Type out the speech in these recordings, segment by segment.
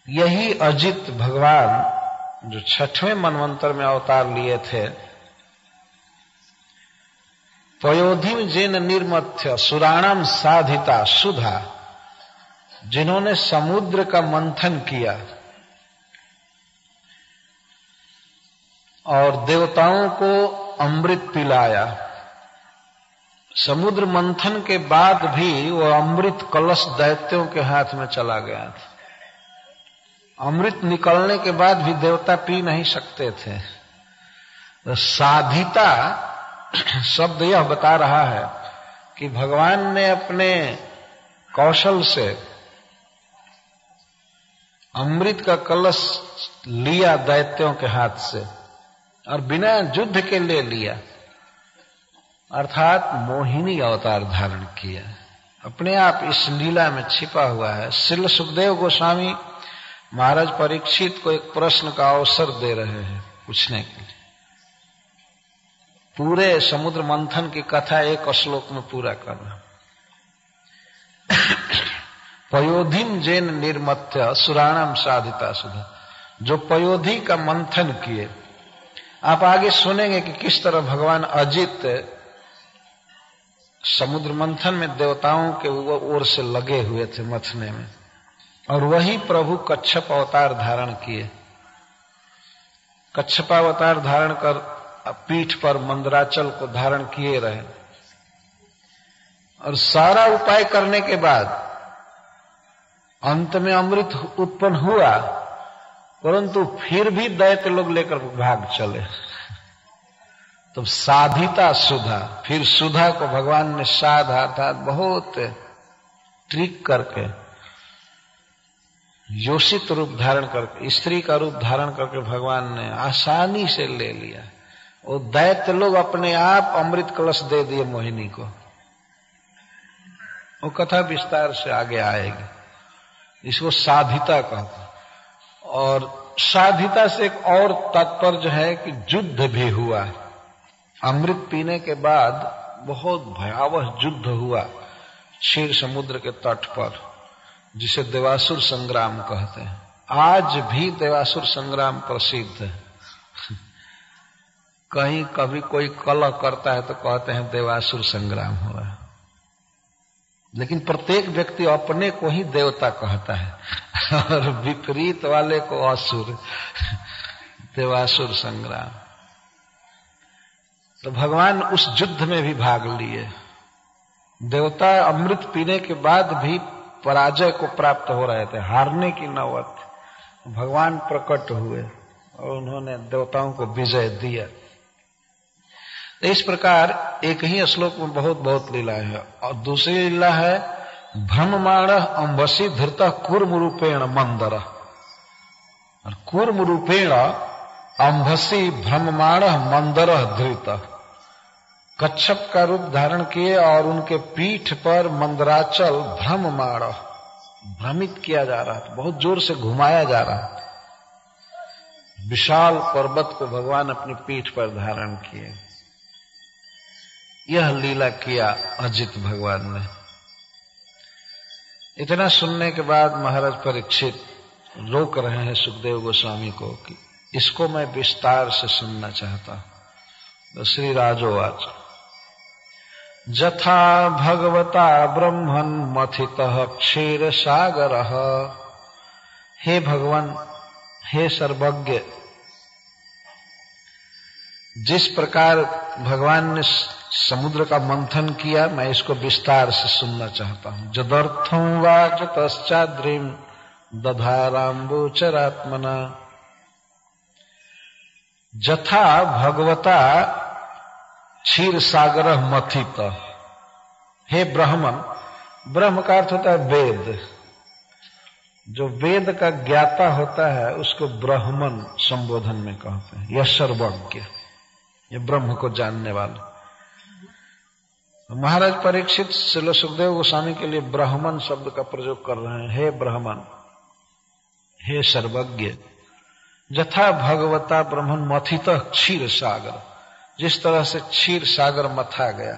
यही अजित भगवान जो 6वें मनवंतर में अवतार लिए थे, पयोधिम जेन निर्मथ्य सुराणाम साधिता सुधा, जिन्होंने समुद्र का मंथन किया और देवताओं को अमृत पिलाया। समुद्र मंथन के बाद भी वो अमृत कलश दैत्यों के हाथ में चला गया था। अमृत निकलने के बाद भी देवता पी नहीं सकते थे। तो साधिता शब्द यह बता रहा है कि भगवान ने अपने कौशल से अमृत का कलश लिया दैत्यों के हाथ से, और बिना युद्ध के ले लिया, अर्थात मोहिनी अवतार धारण किया। अपने आप इस लीला में छिपा हुआ है। श्रील सुखदेव गोस्वामी महाराज परीक्षित को एक प्रश्न का अवसर दे रहे हैं पूछने के लिए। पूरे समुद्र मंथन की कथा एक श्लोक में पूरा करना। पयोधिम जेन निर्मथ्य सुराणाम साधिता सुधा, जो पयोधि का मंथन किए। आप आगे सुनेंगे कि किस तरह भगवान अजित समुद्र मंथन में देवताओं के ओर से लगे हुए थे मथने में, और वही प्रभु कच्छप अवतार धारण किए। कच्छपावतार धारण कर पीठ पर मंदराचल को धारण किए रहे, और सारा उपाय करने के बाद अंत में अमृत उत्पन्न हुआ, परंतु फिर भी दैत्य लोग लेकर भाग चले। तो साधिता सुधा, फिर सुधा को भगवान ने साधा था, बहुत ट्रिक करके, योषित रूप धारण करके, स्त्री का रूप धारण करके भगवान ने आसानी से ले लिया। वो दैत्य लोग अपने आप अमृत कलश दे दिए मोहिनी को। वो कथा विस्तार से आगे आएगी। इसको साधिता कहते हैं। और साधिता से एक और तात्पर्य है कि युद्ध भी हुआ। अमृत पीने के बाद बहुत भयावह युद्ध हुआ क्षीर समुद्र के तट पर, जिसे देवासुर संग्राम कहते हैं। आज भी देवासुर संग्राम प्रसिद्ध है। कहीं कभी कोई कलह करता है तो कहते हैं देवासुर संग्राम हुआ है, लेकिन प्रत्येक व्यक्ति अपने को ही देवता कहता है और विपरीत वाले को असुर। देवासुर संग्राम। तो भगवान उस युद्ध में भी भाग लिए। देवता अमृत पीने के बाद भी पराजय को प्राप्त हो रहे थे, हारने की नौबत। भगवान प्रकट हुए और उन्होंने देवताओं को विजय दिया। तो इस प्रकार एक ही श्लोक में बहुत बहुत लीला है। और दूसरी लीला है भ्रममाण अंबसी धृत कूर्म रूपेण मंदर। और कूर्म रूपेण अंबसी भ्रममाण मंदर धृत, कच्छप का रूप धारण किए और उनके पीठ पर मंदराचल भ्रममाण, भ्रमित किया जा रहा था, बहुत जोर से घुमाया जा रहा था। विशाल पर्वत को भगवान अपनी पीठ पर धारण किए। यह लीला किया अजित भगवान ने। इतना सुनने के बाद महाराज परीक्षित रोक रहे हैं सुखदेव गोस्वामी को कि इसको मैं विस्तार से सुनना चाहता हूं। तो श्री राजोवाच जथा भगवता ब्रह्मन् मथितः क्षीर सागरः। हे भगवान, हे सर्वज्ञ, जिस प्रकार भगवान ने समुद्र का मंथन किया, मैं इसको विस्तार से सुनना चाहता हूं। जदर्थं वाच तश्चाद्रिं दधाराम्बुचरात्मना। जथा भगवता क्षीर सागर मथित। हे ब्राह्मण, ब्रह्म का अर्थ होता है वेद। जो वेद का ज्ञाता होता है उसको ब्राह्मण संबोधन में कहते हैं। यह सर्वज्ञ, ये ब्रह्म को जानने वाला। महाराज परीक्षित श्रील सुखदेव गोस्वामी के लिए ब्राह्मण शब्द का प्रयोग कर रहे हैं। हे ब्राह्मण, हे सर्वज्ञ, जथा भगवता ब्रह्मण मथित क्षीर सागर। जिस तरह से क्षीर सागर मथा गया,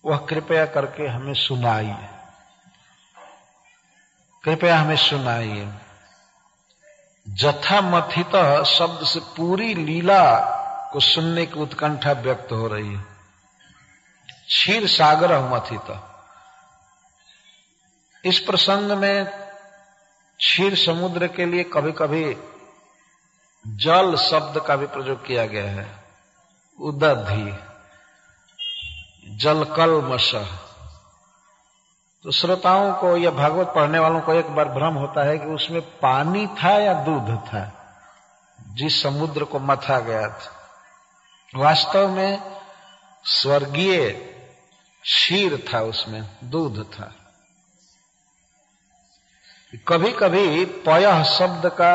वह कृपया करके हमें सुनाइए। कृपया हमें सुनाइए। जथा मथित शब्द से पूरी लीला को सुनने की उत्कंठा व्यक्त हो रही है। क्षीर सागर मथित, इस प्रसंग में क्षीर समुद्र के लिए कभी कभी जल शब्द का भी प्रयोग किया गया है। उदधि, जलकल्मष। तो श्रोताओं को या भागवत पढ़ने वालों को एक बार भ्रम होता है कि उसमें पानी था या दूध था जिस समुद्र को मथा गया था। वास्तव में स्वर्गीय क्षीर था, उसमें दूध था। कभी कभी पयः शब्द का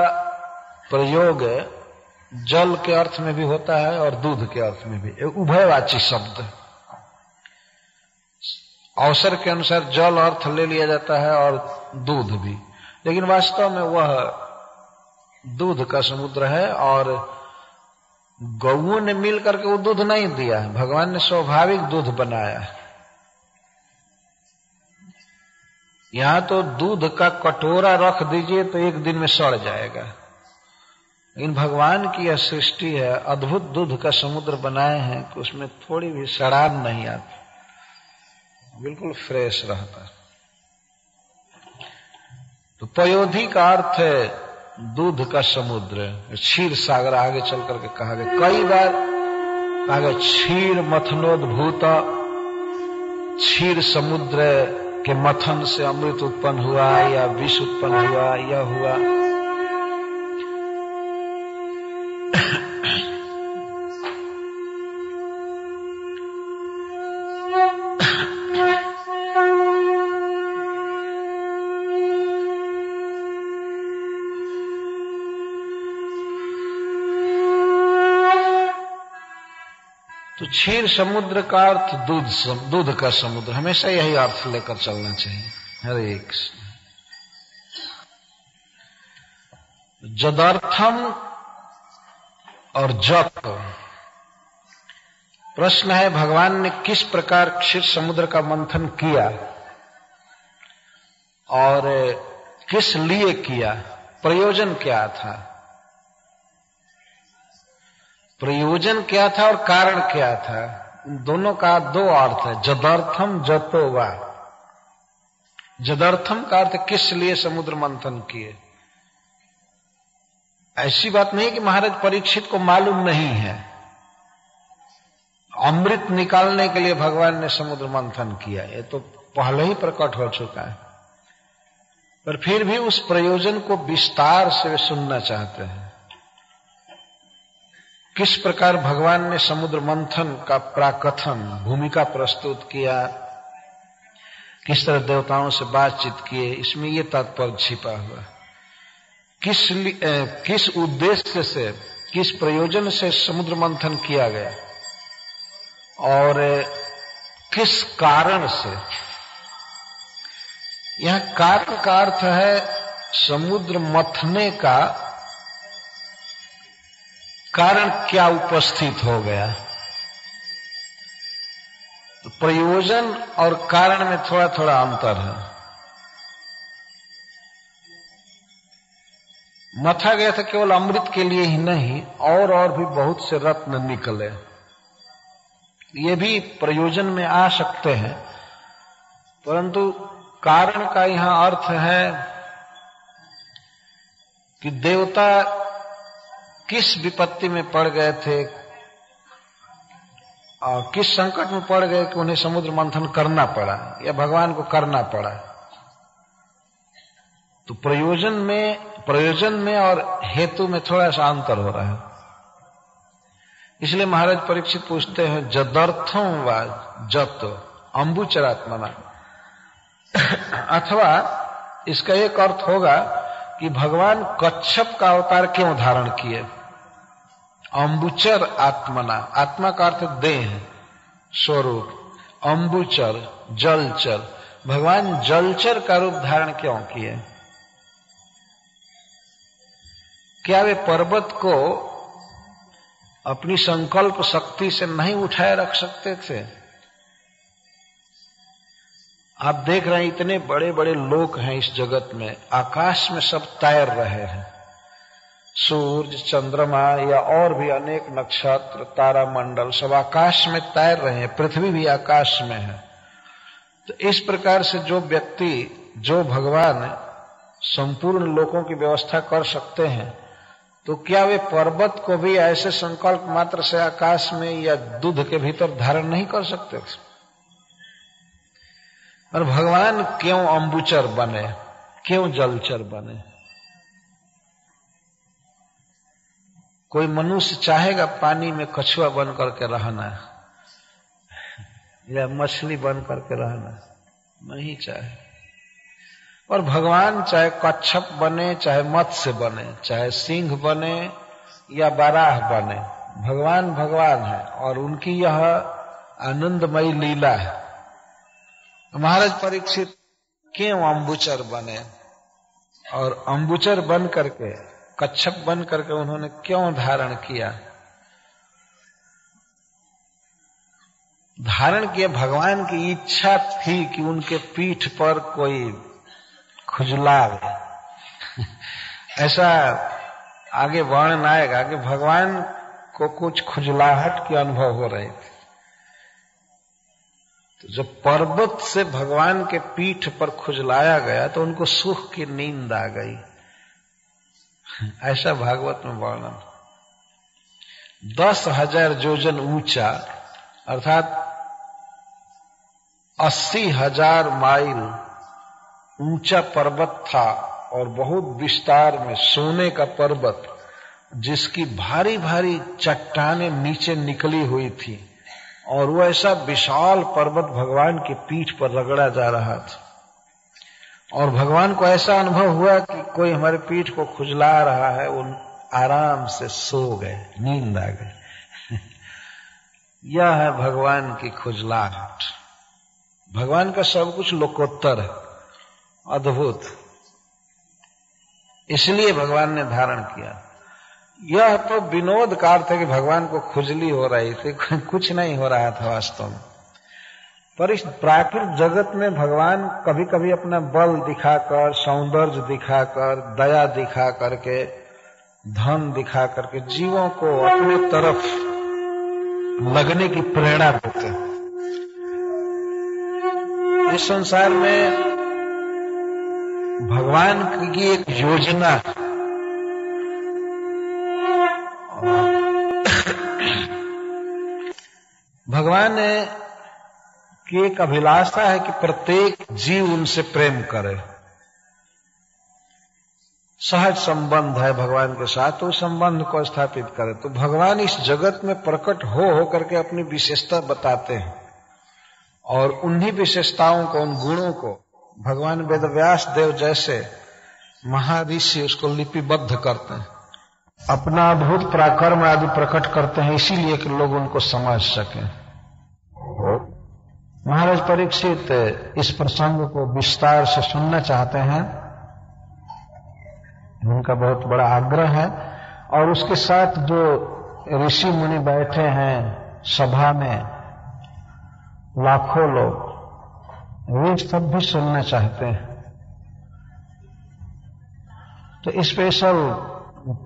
प्रयोग जल के अर्थ में भी होता है और दूध के अर्थ में भी, उभयवाची शब्द। अवसर के अनुसार जल अर्थ ले लिया जाता है और दूध भी, लेकिन वास्तव में वह दूध का समुद्र है। और गौओं ने मिल करके वो दूध नहीं दिया है, भगवान ने स्वाभाविक दूध बनाया है। यहां तो दूध का कटोरा रख दीजिए तो एक दिन में सड़ जाएगा, लेकिन भगवान की यह सृष्टि है, अद्भुत दूध का समुद्र बनाए हैं कि उसमें थोड़ी भी सड़ान नहीं आती, बिल्कुल फ्रेश रहता। तो पयोधि का अर्थ है दूध का समुद्र। क्षीर सागर आगे चल करके कहा गया, कई बार कहा गया क्षीर मथनोद्भूत, क्षीर समुद्र के मथन से अमृत उत्पन्न हुआ या विष उत्पन्न हुआ, यह हुआ। तो क्षीर समुद्र का अर्थ दूध का समुद्र, हमेशा यही अर्थ लेकर चलना चाहिए। हरे कृष्ण। जदर्थम और जप, प्रश्न है भगवान ने किस प्रकार क्षीर समुद्र का मंथन किया और किस लिए किया, प्रयोजन क्या था। प्रयोजन क्या था और कारण क्या था, दोनों का दो अर्थ है। जदर्थम जतो वा, जदर्थम का अर्थ किस लिए समुद्र मंथन किए। ऐसी बात नहीं कि महाराज परीक्षित को मालूम नहीं है, अमृत निकालने के लिए भगवान ने समुद्र मंथन किया, ये तो पहले ही प्रकट हो चुका है, पर फिर भी उस प्रयोजन को विस्तार से सुनना चाहते हैं। किस प्रकार भगवान ने समुद्र मंथन का प्राकथन, भूमिका प्रस्तुत किया, किस तरह देवताओं से बातचीत किए, इसमें यह तात्पर्य छिपा हुआ। किस उद्देश्य से, किस प्रयोजन से समुद्र मंथन किया गया और किस कारण से। यह कारण का अर्थ है समुद्र मथने का कारण क्या उपस्थित हो गया। तो प्रयोजन और कारण में थोड़ा थोड़ा अंतर है। मथा गया था केवल अमृत के लिए ही नहीं, और भी बहुत से रत्न निकले, ये भी प्रयोजन में आ सकते हैं, परंतु कारण का यहां अर्थ है कि देवता किस विपत्ति में पड़ गए थे और किस संकट में पड़ गए कि उन्हें समुद्र मंथन करना पड़ा या भगवान को करना पड़ा। तो प्रयोजन में और हेतु में थोड़ा सा अंतर हो रहा है। इसलिए महाराज परीक्षित पूछते हैं जदर्थम वा जत अंबुचरात्मना, अथवा इसका एक अर्थ होगा कि भगवान कच्छप का अवतार क्यों धारण किए। अंबुचर आत्मना, आत्मा का अर्थ देह स्वरूप, अंबुचर जलचर, भगवान जलचर का रूप धारण क्यों किए। क्या वे पर्वत को अपनी संकल्प शक्ति से नहीं उठाए रख सकते थे। आप देख रहे हैं इतने बड़े बड़े लोक हैं इस जगत में, आकाश में सब तैर रहे हैं। सूर्य, चंद्रमा या और भी अनेक नक्षत्र, तारा मंडल सब आकाश में तैर रहे हैं, पृथ्वी भी आकाश में है। तो इस प्रकार से जो व्यक्ति, जो भगवान संपूर्ण लोकों की व्यवस्था कर सकते हैं, तो क्या वे पर्वत को भी ऐसे संकल्प मात्र से आकाश में या दूध के भीतर धारण नहीं कर सकते? और भगवान क्यों अम्बुचर बने, क्यों जलचर बने? कोई मनुष्य चाहेगा पानी में कछुआ बन करके रहना या मछली बन करके रहना? नहीं चाहे। और भगवान चाहे कच्छप बने, चाहे मत्स्य बने, चाहे सिंह बने या बाराह बने, भगवान भगवान है और उनकी यह आनंदमयी लीला है। महाराज परीक्षित क्यों अम्बुचर बने और अम्बुचर बन करके, कच्छप बन करके उन्होंने क्यों धारण किया? धारण किया, भगवान की इच्छा थी कि उनके पीठ पर कोई खुजलावे। ऐसा आगे वर्णन आएगा कि भगवान को कुछ खुजलाहट की अनुभव हो रही थी। तो जब पर्वत से भगवान के पीठ पर खुजलाया गया तो उनको सुख की नींद आ गई। ऐसा भागवत में वर्णन। 10,000 योजन ऊंचा अर्थात 80,000 माइल ऊंचा पर्वत था और बहुत विस्तार में सोने का पर्वत, जिसकी भारी भारी चट्टानें नीचे निकली हुई थी, और वो ऐसा विशाल पर्वत भगवान की पीठ पर रगड़ा जा रहा था। और भगवान को ऐसा अनुभव हुआ कि कोई हमारे पीठ को खुजला रहा है, वो आराम से सो गए, नींद आ गई। यह है भगवान की खुजलाहट। भगवान का सब कुछ लोकोत्तर है, अद्भुत, इसलिए भगवान ने धारण किया। यह तो विनोद का अर्थ है कि भगवान को खुजली हो रही थी, कुछ नहीं हो रहा था वास्तव में। पर इस प्राकृतिक जगत में भगवान कभी कभी अपना बल दिखाकर, सौंदर्य दिखाकर, दया दिखा करके, धन दिखा करके जीवों को अपने तरफ लगने की प्रेरणा देते हैं। इस संसार में भगवान की एक योजना, भगवान की एक अभिलाषा है कि प्रत्येक जीव उनसे प्रेम करे। सहज संबंध है भगवान के साथ, तो उस संबंध को स्थापित करे। तो भगवान इस जगत में प्रकट हो करके अपनी विशेषता बताते हैं, और उन्हीं विशेषताओं को, उन गुणों को भगवान वेदव्यास देव जैसे महर्षि उसको लिपिबद्ध करते हैं, अपना अद्भुत पराक्रम आदि प्रकट करते हैं, इसीलिए कि लोग उनको समझ सकें। महाराज परीक्षित इस प्रसंग को विस्तार से सुनना चाहते हैं, उनका बहुत बड़ा आग्रह है। और उसके साथ जो ऋषि मुनि बैठे हैं सभा में, लाखों लोग, वे सब भी सुनना चाहते हैं। तो स्पेशल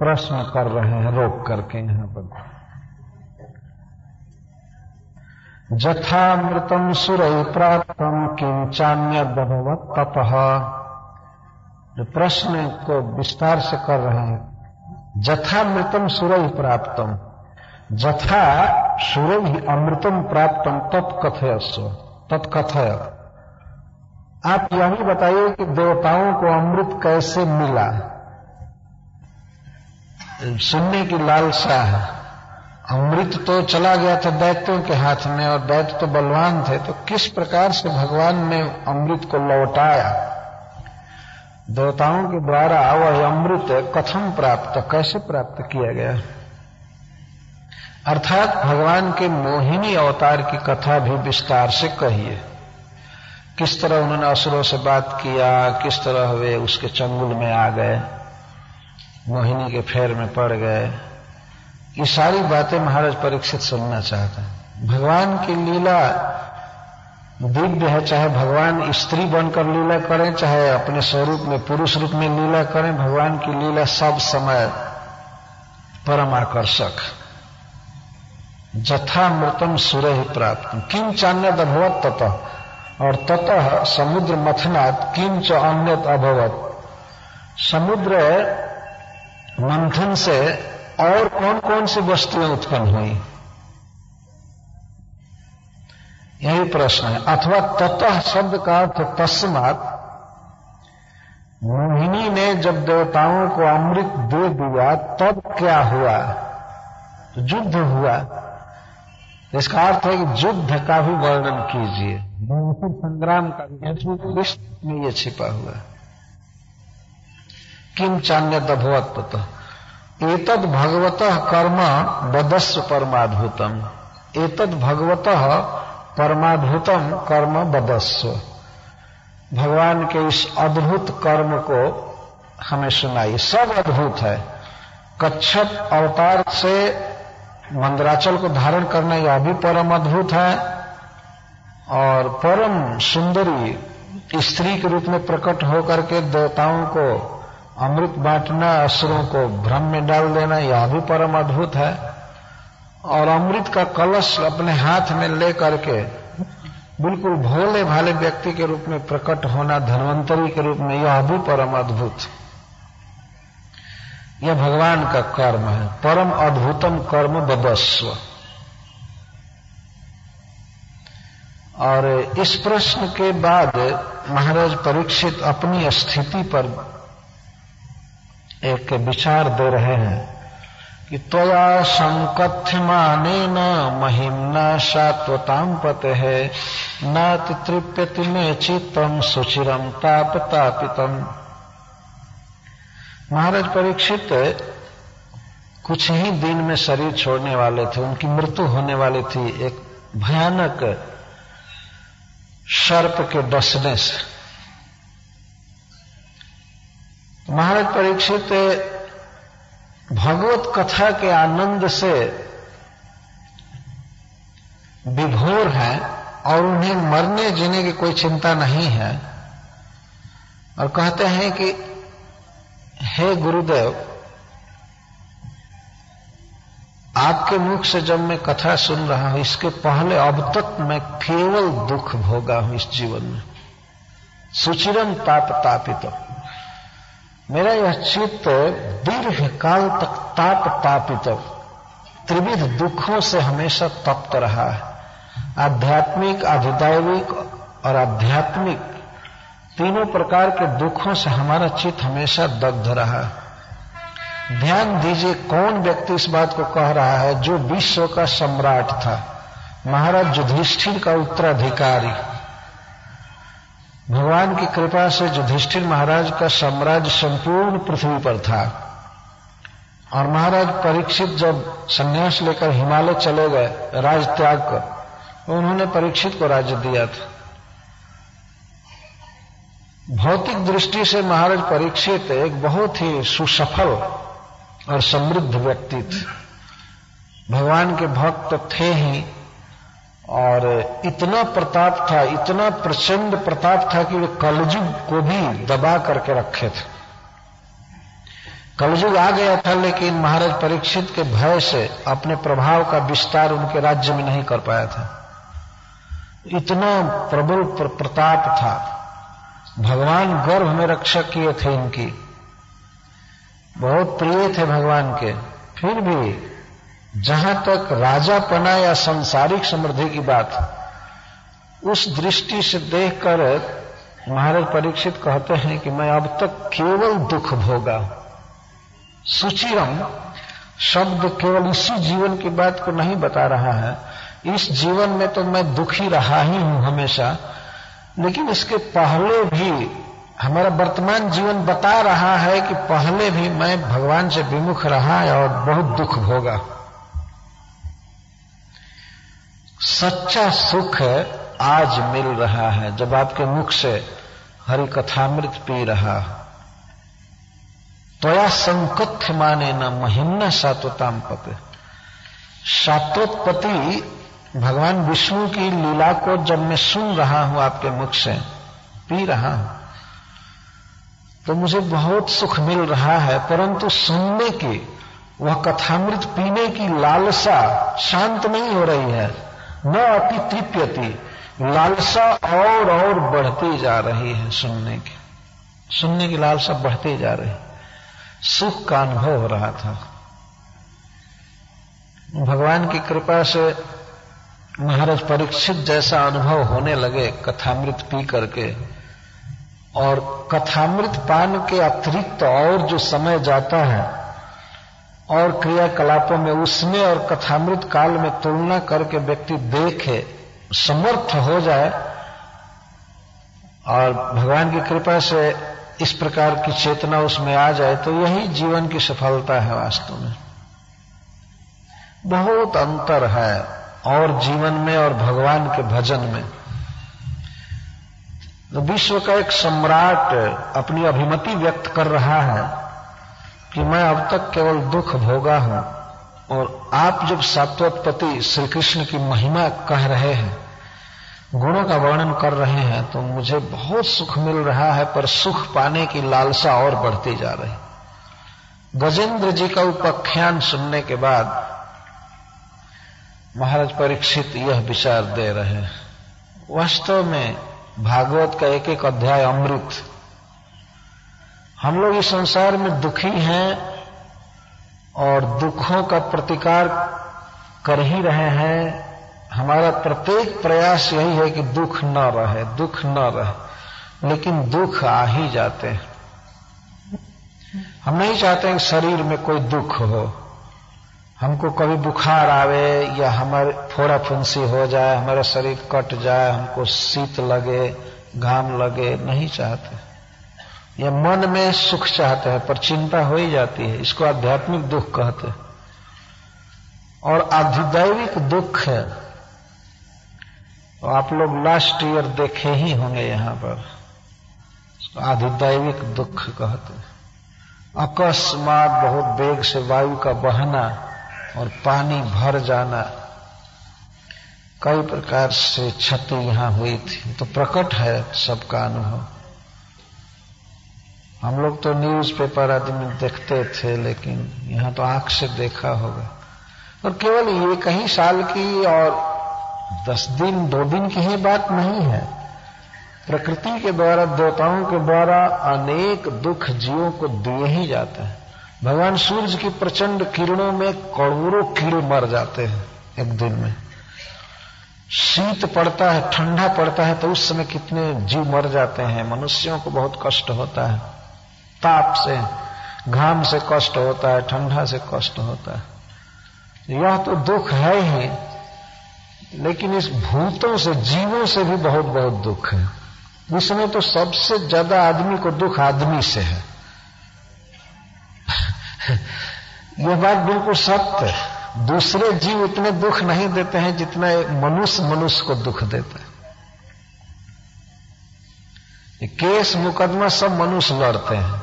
प्रश्न कर रहे हैं रोक करके यहाँ पर। जथामृतम सुरई प्राप्तम किंचान्यदभवत् तपः। जो प्रश्न को विस्तार से कर रहे हैं, जथामृतम सुरई प्राप्तम, जथा सुरई अमृतम प्राप्तम तत्कथयस्व, तत्कथय। आप यही बताइए कि देवताओं को अमृत कैसे मिला। सुनने की लालसा है। अमृत तो चला गया था दैत्यों के हाथ में, और दैत्य तो बलवान थे, तो किस प्रकार से भगवान ने अमृत को लौटाया देवताओं के द्वारा? वह अमृत कथम प्राप्त, कैसे प्राप्त किया गया? अर्थात भगवान के मोहिनी अवतार की कथा भी विस्तार से कहिए। किस तरह उन्होंने असुरों से बात किया, किस तरह वे उसके चंगुल में आ गए, मोहिनी के फेर में पड़ गए। ये सारी बातें महाराज परीक्षित सुनना चाहते हैं। भगवान की लीला दिव्य है, चाहे भगवान स्त्री बनकर लीला करें, चाहे अपने स्वरूप में पुरुष रूप में लीला करें, भगवान की लीला सब समय परम आकर्षक। जथामृतम सुरहि प्राप्त किम चान्यद अभवत ततः, और ततः समुद्र मथनात् किंच अन्यत अभवत, समुद्र मंथन से और कौन कौन सी वस्तुएं उत्पन्न हुई, यही प्रश्न है। अथवा ततः शब्द का अर्थ तस्मात्, मोहिनी ने जब देवताओं को अमृत दे दिया तब क्या हुआ, तो युद्ध हुआ। इसका अर्थ है कि युद्ध का भी वर्णन कीजिए, संग्राम का भी में ये छिपा हुआ है। किम चान्यद अभवत ततः एतद् भगवतः कर्म बदस्व परमाद्भुतम, एतद् भगवतः परमाद्भुतम कर्म बदस्व, भगवान के इस अद्भुत कर्म को हमें सुनाइए। सब अद्भुत है। कच्छप अवतार से मंदराचल को धारण करना यह भी परम अद्भुत है, और परम सुंदरी स्त्री के रूप में प्रकट होकर के देवताओं को अमृत बांटना, असुरों को भ्रम में डाल देना, यह भी परम अद्भुत है। और अमृत का कलश अपने हाथ में ले करके बिल्कुल भोले भाले व्यक्ति के रूप में प्रकट होना, धन्वंतरी के रूप में, यह भी परम अद्भुत। यह भगवान का कर्म है, परम अद्भुतम कर्म बदस्व। और इस प्रश्न के बाद महाराज परीक्षित अपनी स्थिति पर एक विचार दे रहे हैं कि त्वया संकथ्यमानेन महिम्ना शाश्वतां पतेः न तृप्यति मे चित्तम सुचिरम तापतापितम। महाराज परीक्षित कुछ ही दिन में शरीर छोड़ने वाले थे, उनकी मृत्यु होने वाली थी एक भयानक सर्प के डसने से। महाराज परीक्षित भगवत कथा के आनंद से विभोर हैं और उन्हें मरने जीने की कोई चिंता नहीं है, और कहते हैं कि हे गुरुदेव, आपके मुख से जब मैं कथा सुन रहा हूं, इसके पहले अब तक मैं केवल दुख भोगा हूं इस जीवन में। सुचिरम ताप तापित, मेरा यह चित्त दीर्घ काल तक ताप तापित, त्रिविध दुखों से हमेशा तप्त रहा है। आध्यात्मिक, आधिदैविक और आध्यात्मिक तीनों प्रकार के दुखों से हमारा चित्त हमेशा दग्ध रहा है। ध्यान दीजिए, कौन व्यक्ति इस बात को कह रहा है जो विश्व का सम्राट था, महाराज युधिष्ठिर का उत्तराधिकारी। भगवान की कृपा से युधिष्ठिर महाराज का साम्राज्य संपूर्ण पृथ्वी पर था, और महाराज परीक्षित जब संन्यास लेकर हिमालय चले गए राज त्याग कर, तो उन्होंने परीक्षित को राज्य दिया था। भौतिक दृष्टि से महाराज परीक्षित एक बहुत ही सुसफल और समृद्ध व्यक्ति थे, भगवान के भक्त थे ही, और इतना प्रताप था, इतना प्रचंड प्रताप था कि वे कलयुग को भी दबा करके रखे थे। कलयुग आ गया था, लेकिन महाराज परीक्षित के भय से अपने प्रभाव का विस्तार उनके राज्य में नहीं कर पाया था। इतना प्रबल प्रताप था। भगवान गर्भ में रक्षा किए थे इनकी, बहुत प्रिय थे भगवान के। फिर भी जहां तक राजापना या सांसारिक समृद्धि की बात, उस दृष्टि से देखकर महाराज परीक्षित कहते हैं कि मैं अब तक केवल दुख भोगा। सुचिरम शब्द केवल इसी जीवन की बात को नहीं बता रहा है, इस जीवन में तो मैं दुखी रहा ही हूं हमेशा, लेकिन इसके पहले भी हमारा वर्तमान जीवन बता रहा है कि पहले भी मैं भगवान से विमुख रहा और बहुत दुख भोगा। सच्चा सुख आज मिल रहा है जब आपके मुख से हरि कथामृत पी रहा। त्वया संकथ्यमानेन महिम्ना शाश्वतां पते। शाश्वतपति भगवान विष्णु की लीला को जब मैं सुन रहा हूं आपके मुख से, पी रहा हूं, तो मुझे बहुत सुख मिल रहा है, परंतु सुनने की, वह कथामृत पीने की लालसा शांत नहीं हो रही है। न अति तृप्यति, लालसा और बढ़ती जा रही है। सुनने की लालसा बढ़ती जा रही, सुख का अनुभव हो रहा था। भगवान की कृपा से महाराज परीक्षित जैसा अनुभव होने लगे कथामृत पी करके, और कथामृत पान के अतिरिक्त और जो समय जाता है और क्रियाकलापों में, उसमें और कथामृत काल में तुलना करके व्यक्ति देखे, समर्थ हो जाए और भगवान की कृपा से इस प्रकार की चेतना उसमें आ जाए, तो यही जीवन की सफलता है। वास्तव में बहुत अंतर है और जीवन में और भगवान के भजन में। तो विश्व का एक सम्राट अपनी अभिमति व्यक्त कर रहा है कि मैं अब तक केवल दुख भोगा हूं, और आप जब सात्वतपति श्री कृष्ण की महिमा कह रहे हैं, गुणों का वर्णन कर रहे हैं, तो मुझे बहुत सुख मिल रहा है, पर सुख पाने की लालसा और बढ़ती जा रही। गजेंद्र जी का उपाख्यान सुनने के बाद महाराज परीक्षित यह विचार दे रहे हैं, वास्तव में भागवत का एक एक अध्याय अमृत। हम लोग इस संसार में दुखी हैं और दुखों का प्रतिकार कर ही रहे हैं। हमारा प्रत्येक प्रयास यही है कि दुख न रहे, दुख न रहे, लेकिन दुख आ ही जाते हैं। हम नहीं चाहते कि शरीर में कोई दुख हो, हमको कभी बुखार आवे या हमारे फोड़ा फुंसी हो जाए, हमारा शरीर कट जाए, हमको शीत लगे, घाम लगे, नहीं चाहते। या मन में सुख चाहते हैं पर चिंता हो ही जाती है, इसको आध्यात्मिक दुख कहते हैं। और आधिदैविक दुख है, तो आप लोग लास्ट ईयर देखे ही होंगे यहां पर, इसको आधिदैविक दुख कहते हैं। अकस्मात बहुत वेग से वायु का बहना और पानी भर जाना, कई प्रकार से क्षति यहां हुई थी, तो प्रकट है सबका अनुभव। हम लोग तो न्यूज़पेपर आदमी देखते थे, लेकिन यहां तो आंख से देखा होगा। और केवल ये कई साल की और 10 दिन 2 दिन की ही बात नहीं है। प्रकृति के द्वारा, देवताओं के द्वारा अनेक दुख जीवों को दिए ही जाते हैं। भगवान सूर्य की प्रचंड किरणों में करोड़ों कीड़े मर जाते हैं एक दिन में। शीत पड़ता है, ठंडा पड़ता है, तो उस समय कितने जीव मर जाते हैं। मनुष्यों को बहुत कष्ट होता है, ताप से, घाम से कष्ट होता है, ठंडा से कष्ट होता है। यह तो दुख है ही, लेकिन इस भूतों से, जीवों से भी बहुत बहुत दुख है। इसमें तो सबसे ज्यादा आदमी को दुख आदमी से है। यह बात बिल्कुल सत्य है। दूसरे जीव उतने दुख नहीं देते हैं जितना एक मनुष्य को दुख देता है। केस मुकदमा सब मनुष्य लड़ते हैं,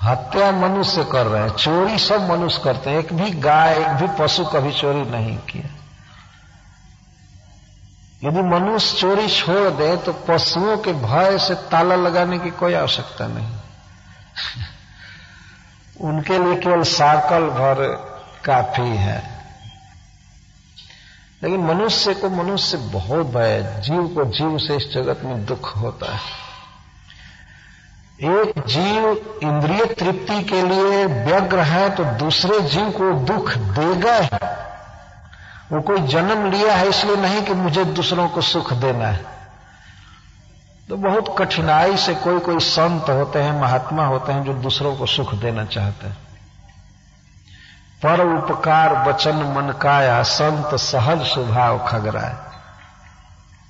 हत्या मनुष्य कर रहे हैं, चोरी सब मनुष्य करते हैं। एक भी गाय, एक भी पशु कभी चोरी नहीं किया। यदि मनुष्य चोरी छोड़ दे तो पशुओं के भय से ताला लगाने की कोई आवश्यकता नहीं। उनके लिए केवल साकल भर काफी है। लेकिन मनुष्य को मनुष्य से बहुत भय, जीव को जीव से इस जगत में दुख होता है। एक जीव इंद्रिय तृप्ति के लिए व्यग्र है तो दूसरे जीव को दुख देगा ही। वो कोई जन्म लिया है इसलिए नहीं कि मुझे दूसरों को सुख देना है। तो बहुत कठिनाई से कोई कोई संत होते हैं, महात्मा होते हैं जो दूसरों को सुख देना चाहते हैं। पर उपकार वचन मन काया, संत सहज स्वभाव खगराय।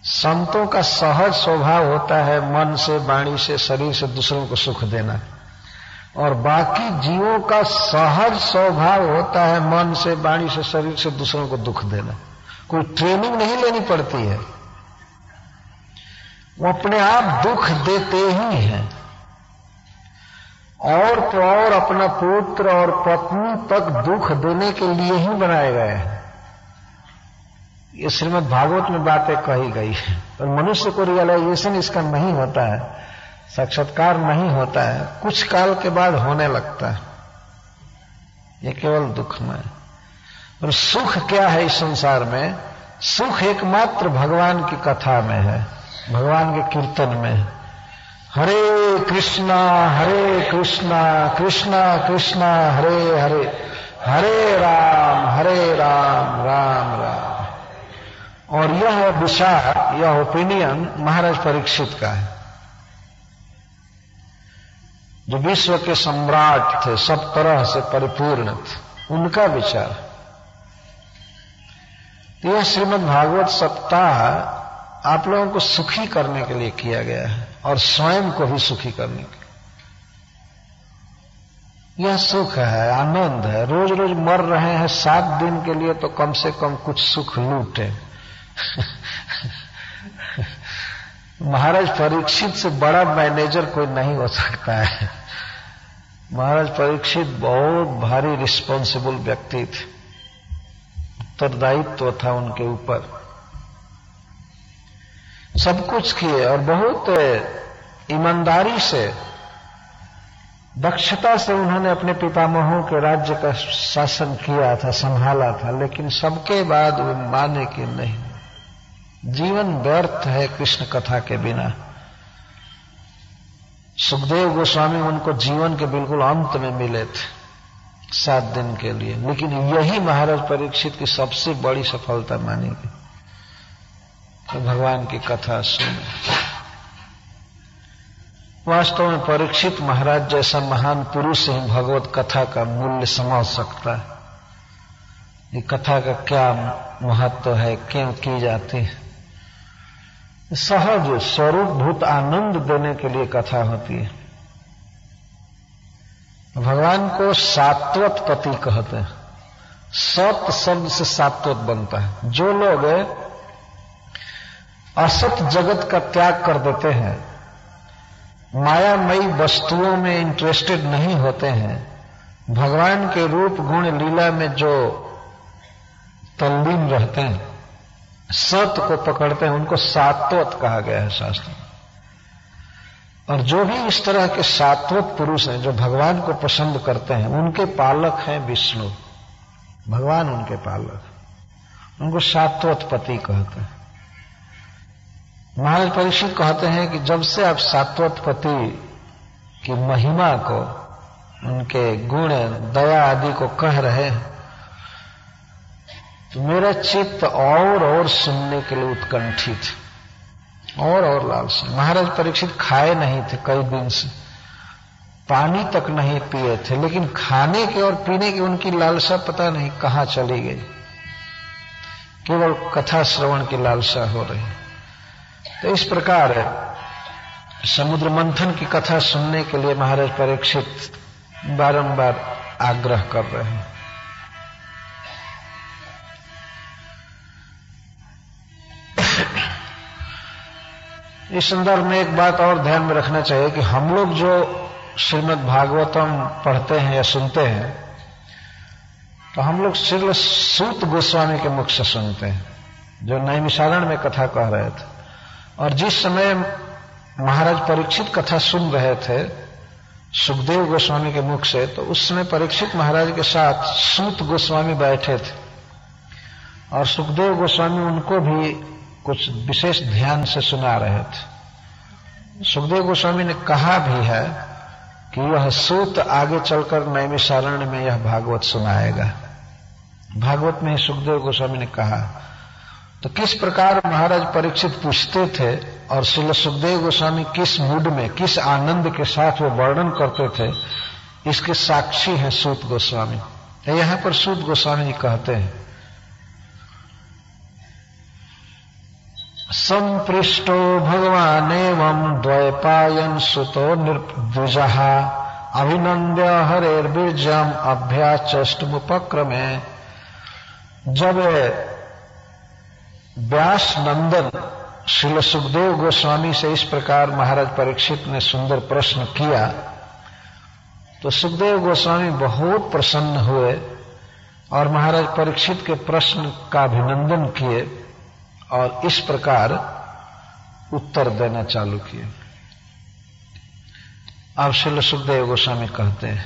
संतों का सहज स्वभाव होता है मन से, वाणी से, शरीर से दूसरों को सुख देना, और बाकी जीवों का सहज स्वभाव होता है मन से, वाणी से, शरीर से दूसरों को दुख देना। कोई ट्रेनिंग नहीं लेनी पड़ती है, वो अपने आप दुख देते ही हैं। और तो और अपना पुत्र और पत्नी तक दुख देने के लिए ही बनाए गए हैं। ये श्रीमद् भागवत में बातें कही गई है, और मनुष्य को रियलाइजेशन इसका नहीं होता है, साक्षात्कार नहीं होता है, कुछ काल के बाद होने लगता है। ये केवल दुखमय। और सुख क्या है इस संसार में? सुख एकमात्र भगवान की कथा में है, भगवान के कीर्तन में है। हरे कृष्णा कृष्णा कृष्णा हरे हरे, हरे राम राम राम। और यह विचार, यह ओपिनियन महाराज परीक्षित का है, जो विश्व के सम्राट थे, सब तरह से परिपूर्ण थे, उनका विचार। यह श्रीमद् भागवत सप्ताह आप लोगों को सुखी करने के लिए किया गया है, और स्वयं को भी सुखी करने के लिए। यह सुख है, आनंद है। रोज रोज मर रहे हैं 7 दिन के लिए, तो कम से कम कुछ सुख लूटे। महाराज परीक्षित से बड़ा मैनेजर कोई नहीं हो सकता है। महाराज परीक्षित बहुत भारी रिस्पॉन्सिबल व्यक्ति थे, उत्तरदायित्व था उनके ऊपर, सब कुछ किए, और बहुत ईमानदारी से, दक्षता से उन्होंने अपने पितामहों के राज्य का शासन किया था, संभाला था। लेकिन सबके बाद वे माने कि नहीं, जीवन व्यर्थ है कृष्ण कथा के बिना। सुखदेव गोस्वामी उनको जीवन के बिल्कुल अंत में मिले थे 7 दिन के लिए, लेकिन यही महाराज परीक्षित की सबसे बड़ी सफलता मानी गई, तो भगवान की कथा सुने। वास्तव में परीक्षित महाराज जैसा महान पुरुष ही भगवत कथा का मूल्य समझ सकता है। ये कथा का क्या महत्व है, क्यों की जाती है। सहज स्वरूप भूत आनंद देने के लिए कथा होती है। भगवान को सात्वत पति कहते हैं। सत शब्द से सात्वत बनता है। जो लोग असत जगत का त्याग कर देते हैं, मायामयी वस्तुओं में इंटरेस्टेड नहीं होते हैं, भगवान के रूप गुण लीला में जो तल्लीन रहते हैं, सत को पकड़ते हैं, उनको सात्वत कहा गया है शास्त्र में। और जो भी इस तरह के सात्वत पुरुष हैं, जो भगवान को पसंद करते हैं, उनके पालक हैं विष्णु, भगवान उनके पालक, उनको सात्वत पति कहते हैं। महाराज परीक्षित कहते हैं कि जब से आप सात्वत पति की महिमा को, उनके गुण दया आदि को कह रहे हैं, तो मेरा चित्त और सुनने के लिए उत्कंठित, और लालसा। महाराज परीक्षित खाए नहीं थे कई दिन से, पानी तक नहीं पिए थे, लेकिन खाने के और पीने की उनकी लालसा पता नहीं कहां चली गई। केवल कथा श्रवण की लालसा हो रही। तो इस प्रकार समुद्र मंथन की कथा सुनने के लिए महाराज परीक्षित बारंबार आग्रह कर रहे हैं। इस संदर्भ में एक बात और ध्यान में रखना चाहिए कि हम लोग जो श्रीमद् भागवतम पढ़ते हैं या सुनते हैं, तो हम लोग श्री सूत गोस्वामी के मुख से सुनते हैं, जो नैमिषारण्य में कथा कह रहे थे। और जिस समय महाराज परीक्षित कथा सुन रहे थे सुखदेव गोस्वामी के मुख से, तो उस समय परीक्षित महाराज के साथ सूत गोस्वामी बैठे थे, और सुखदेव गोस्वामी उनको भी कुछ विशेष ध्यान से सुना रहे थे। सुखदेव गोस्वामी ने कहा भी है कि यह सूत आगे चलकर नैमिषारण्य में यह भागवत सुनाएगा। भागवत में सुखदेव गोस्वामी ने कहा। तो किस प्रकार महाराज परीक्षित पूछते थे, और श्री सुखदेव गोस्वामी किस मूड में, किस आनंद के साथ वो वर्णन करते थे, इसके साक्षी हैं सूत गोस्वामी। यहां पर सूत गोस्वामी जी कहते हैं, संपृष्टो भगवान एवं द्वैपायन सुतो निर्द्विजः अभिनंद्य हरेर्बीजम अभ्याचष्टमुपक्रमे। जब व्यास नंदन श्री सुखदेव गोस्वामी से इस प्रकार महाराज परीक्षित ने सुंदर प्रश्न किया, तो सुखदेव गोस्वामी बहुत प्रसन्न हुए और महाराज परीक्षित के प्रश्न का अभिनंदन किए और इस प्रकार उत्तर देना चालू किए। अब श्रील सुखदेव गोस्वामी कहते हैं,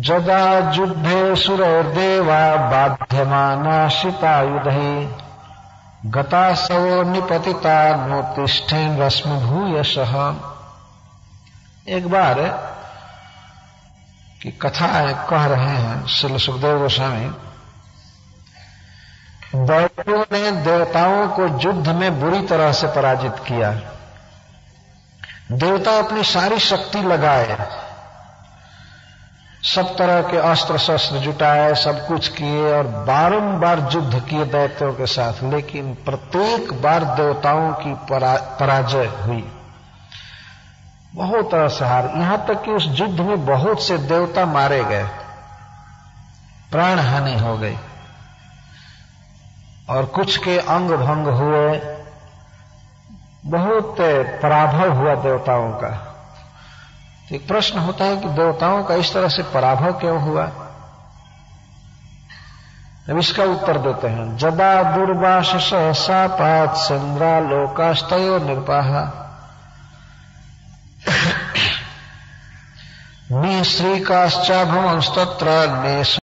जदा युद्धे सुरैर्देवा बाध्यमाना शितायुधैः गतासवो निपतिता नोत्तिष्ठेन रश्म भूयशः। एक बार की कथा कह रहे हैं श्रील सुखदेव गोस्वामी, दैत्यों ने देवताओं को युद्ध में बुरी तरह से पराजित किया। देवता अपनी सारी शक्ति लगाए, सब तरह के अस्त्र शस्त्र जुटाए, सब कुछ किए और बारंबार युद्ध किए दैत्यों के साथ, लेकिन प्रत्येक बार देवताओं की पराजय हुई, बहुत तरह से हार। यहां तक कि उस युद्ध में बहुत से देवता मारे गए, प्राण हानि हो गई और कुछ के अंग भंग हुए, बहुत पराभव हुआ देवताओं का। तो एक प्रश्न होता है कि देवताओं का इस तरह से पराभव क्यों हुआ? अब इसका उत्तर देते हैं, जदा दुर्वास सहसापात चंद्रा लोकास्तयो निर्पाहा निश्रीकाश्चाभवंस्तत्र